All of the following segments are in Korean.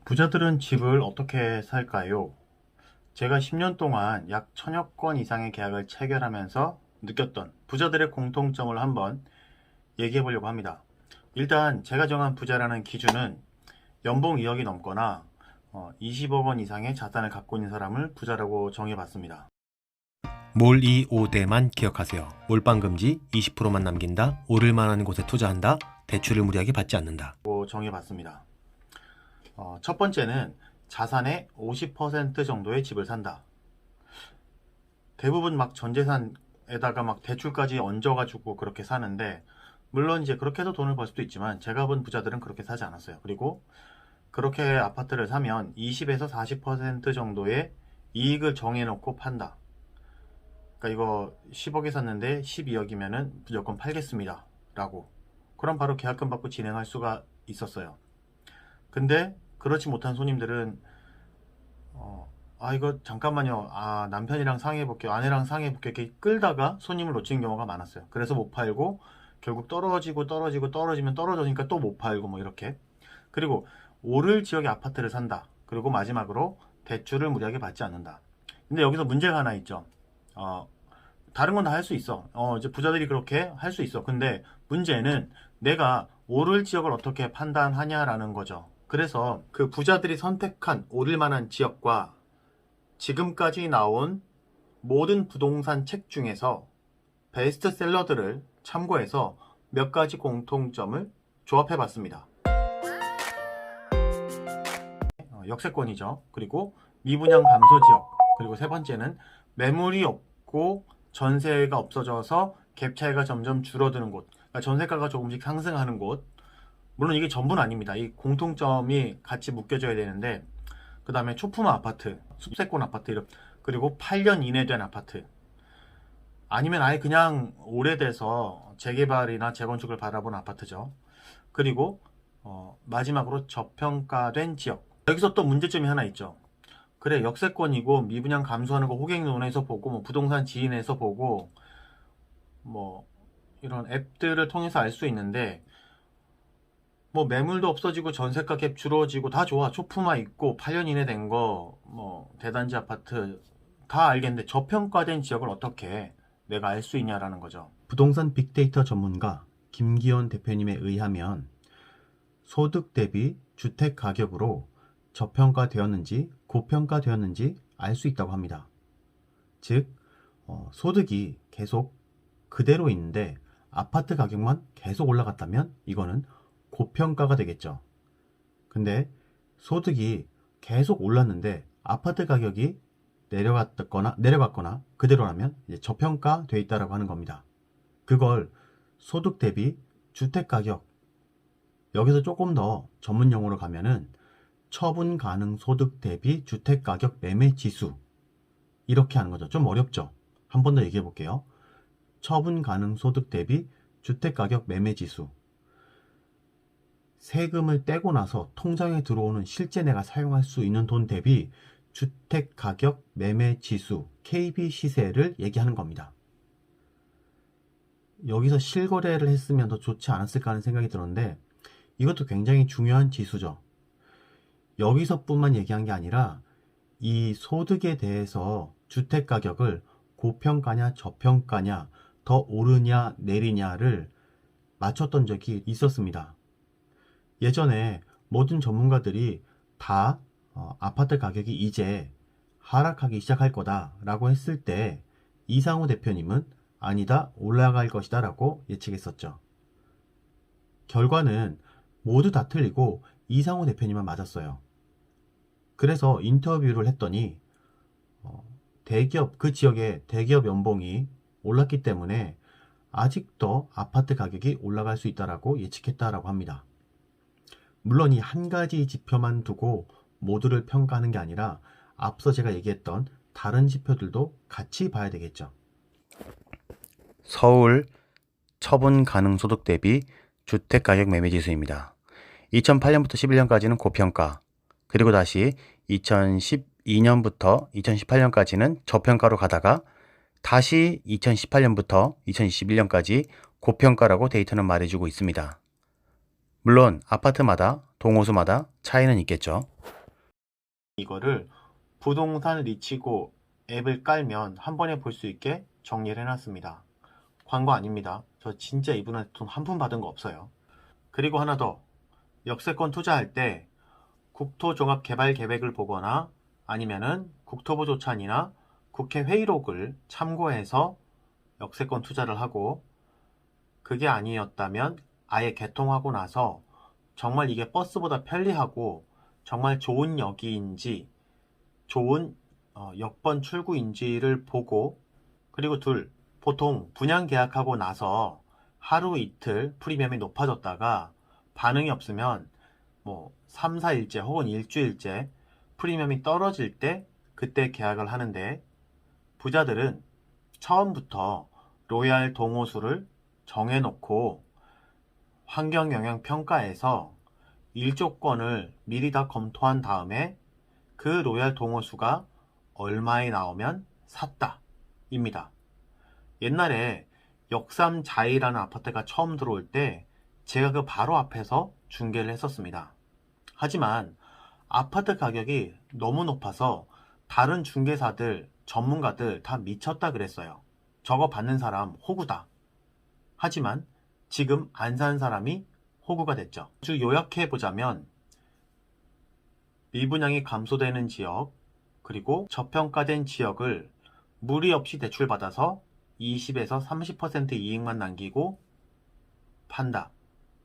부자들은 집을 어떻게 살까요? 제가 10년 동안 약 1000여 건 이상의 계약을 체결하면서 느꼈던 부자들의 공통점을 한번 얘기해 보려고 합니다. 일단 제가 정한 부자라는 기준은 연봉 2억이 넘거나 20억 원 이상의 자산을 갖고 있는 사람을 부자라고 정해봤습니다. 몰이 5대만 기억하세요. 몰빵 금지, 20%만 남긴다, 오를 만한 곳에 투자한다, 대출을 무리하게 받지 않는다. 정해봤습니다. 첫 번째는 자산의 50% 정도의 집을 산다. 대부분 막 전재산에다가 막 대출까지 얹어가지고 그렇게 사는데, 물론 이제 그렇게 해서 돈을 벌 수도 있지만 제가 본 부자들은 그렇게 사지 않았어요. 그리고 그렇게 아파트를 사면 20에서 40% 정도의 이익을 정해놓고 판다. 그러니까 이거 10억에 샀는데 12억이면은 무조건 팔겠습니다 라고, 그럼 바로 계약금 받고 진행할 수가 있었어요. 근데 그렇지 못한 손님들은 이거 잠깐만요, 남편이랑 상의해볼게요, 아내랑 상의해볼게요, 이렇게 끌다가 손님을 놓치는 경우가 많았어요. 그래서 못 팔고 결국 떨어지면 떨어지니까 또 못 팔고 뭐 이렇게. 그리고 오를 지역의 아파트를 산다. 그리고 마지막으로 대출을 무리하게 받지 않는다. 근데 여기서 문제가 하나 있죠. 다른 건 다 할 수 있어. 이제 부자들이 그렇게 할 수 있어. 근데 문제는 내가 오를 지역을 어떻게 판단하냐라는 거죠. 그래서 그 부자들이 선택한 오를 만한 지역과 지금까지 나온 모든 부동산 책 중에서 베스트셀러들을 참고해서 몇 가지 공통점을 조합해 봤습니다. 역세권이죠. 그리고 미분양 감소 지역. 그리고 세 번째는 매물이 없고 전세가 없어져서 갭 차이가 점점 줄어드는 곳. 그러니까 전세가가 조금씩 상승하는 곳. 물론 이게 전부는 아닙니다. 이 공통점이 같이 묶여져야 되는데, 그 다음에 초품화 아파트, 숲세권 아파트, 그리고 8년 이내 된 아파트, 아니면 아예 그냥 오래돼서 재개발이나 재건축을 바라본 아파트죠. 그리고 마지막으로 저평가된 지역. 여기서 또 문제점이 하나 있죠. 그래, 역세권이고 미분양 감소하는 거 호갱론에서 보고, 뭐 부동산 지인에서 보고, 뭐 이런 앱들을 통해서 알 수 있는데, 뭐 매물도 없어지고 전세가 갭 줄어지고 다 좋아. 초품화 있고 8년 이내 된 거, 뭐 대단지 아파트 다 알겠는데 저평가된 지역을 어떻게 내가 알 수 있냐라는 거죠. 부동산 빅데이터 전문가 김기현 대표님에 의하면 소득 대비 주택 가격으로 저평가되었는지 고평가되었는지 알 수 있다고 합니다. 즉 소득이 계속 그대로 있는데 아파트 가격만 계속 올라갔다면 이거는 고평가가 되겠죠. 근데 소득이 계속 올랐는데 아파트 가격이 내려갔거나 그대로라면 이제 저평가되어 있다라고 하는 겁니다. 그걸 소득 대비 주택 가격, 여기서 조금 더 전문 용어로 가면은 처분 가능 소득 대비 주택 가격 매매 지수, 이렇게 하는 거죠. 좀 어렵죠. 한 번 더 얘기해 볼게요. 처분 가능 소득 대비 주택 가격 매매 지수. 세금을 떼고 나서 통장에 들어오는 실제 내가 사용할 수 있는 돈 대비 주택 가격 매매 지수, KB 시세를 얘기하는 겁니다. 여기서 실거래를 했으면 더 좋지 않았을까 하는 생각이 들었는데, 이것도 굉장히 중요한 지수죠. 여기서뿐만 얘기한 게 아니라 이 소득에 대해서 주택 가격을 고평가냐 저평가냐, 더 오르냐 내리냐를 맞췄던 적이 있었습니다. 예전에 모든 전문가들이 다 아파트 가격이 이제 하락하기 시작할 거다 라고 했을 때 이상호 대표님은 아니다, 올라갈 것이다 라고 예측했었죠. 결과는 모두 다 틀리고 이상호 대표님만 맞았어요. 그래서 인터뷰를 했더니 그 지역의 대기업 연봉이 올랐기 때문에 아직도 아파트 가격이 올라갈 수 있다라고 예측했다라고 합니다. 물론 이 한 가지 지표만 두고 모두를 평가하는 게 아니라 앞서 제가 얘기했던 다른 지표들도 같이 봐야 되겠죠. 서울 처분 가능 소득 대비 주택 가격 매매 지수입니다. 2008년부터 11년까지는 고평가, 그리고 다시 2012년부터 2018년까지는 저평가로 가다가 다시 2018년부터 2021년까지 고평가라고 데이터는 말해주고 있습니다. 물론 아파트마다 동호수마다 차이는 있겠죠. 이거를 부동산 리치고 앱을 깔면 한 번에 볼 수 있게 정리를 해놨습니다. 광고 아닙니다. 저 진짜 이분한테 돈 한 푼 받은 거 없어요. 그리고 하나 더, 역세권 투자할 때 국토종합개발계획을 보거나 아니면은 국토부 조찬이나 국회 회의록을 참고해서 역세권 투자를 하고, 그게 아니었다면 아예 개통하고 나서 정말 이게 버스보다 편리하고 정말 좋은 역인지 좋은 역번 출구인지를 보고, 그리고 둘, 보통 분양 계약하고 나서 하루 이틀 프리미엄이 높아졌다가 반응이 없으면 뭐 3, 4일째 혹은 일주일째 프리미엄이 떨어질 때 그때 계약을 하는데, 부자들은 처음부터 로얄 동호수를 정해놓고 환경영향평가에서 일조권을 미리 다 검토한 다음에 그 로얄 동호수가 얼마에 나오면 샀다 입니다. 옛날에 역삼자이라는 아파트가 처음 들어올 때 제가 그 바로 앞에서 중개를 했었습니다. 하지만 아파트 가격이 너무 높아서 다른 중개사들, 전문가들 다 미쳤다 그랬어요. 저거 받는 사람 호구다. 하지만 지금 안 산 사람이 호구가 됐죠. 아주 요약해보자면 미분양이 감소되는 지역, 그리고 저평가된 지역을 무리 없이 대출받아서 20에서 30% 이익만 남기고 판다.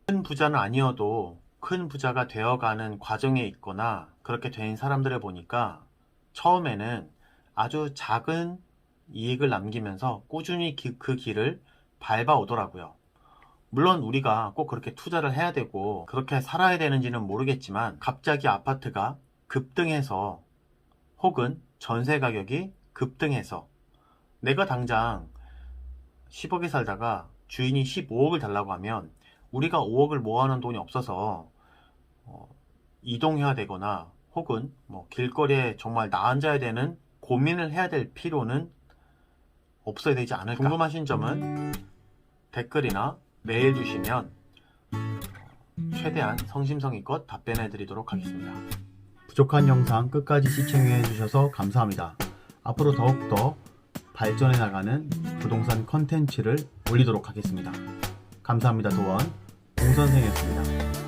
큰 부자는 아니어도 큰 부자가 되어가는 과정에 있거나 그렇게 된 사람들을 보니까 처음에는 아주 작은 이익을 남기면서 꾸준히 그 길을 밟아오더라고요. 물론 우리가 꼭 그렇게 투자를 해야 되고 그렇게 살아야 되는지는 모르겠지만, 갑자기 아파트가 급등해서 혹은 전세 가격이 급등해서 내가 당장 10억에 살다가 주인이 15억을 달라고 하면 우리가 5억을 모아놓은 돈이 없어서 이동해야 되거나 혹은 뭐 길거리에 정말 나앉아야 되는 고민을 해야 될 필요는 없어야 되지 않을까. 궁금하신 점은 댓글이나 메일 주시면 최대한 성심성의껏 답변해 드리도록 하겠습니다. 부족한 영상 끝까지 시청해 주셔서 감사합니다. 앞으로 더욱더 발전해 나가는 부동산 컨텐츠를 올리도록 하겠습니다. 감사합니다. 도원 공선생이었습니다.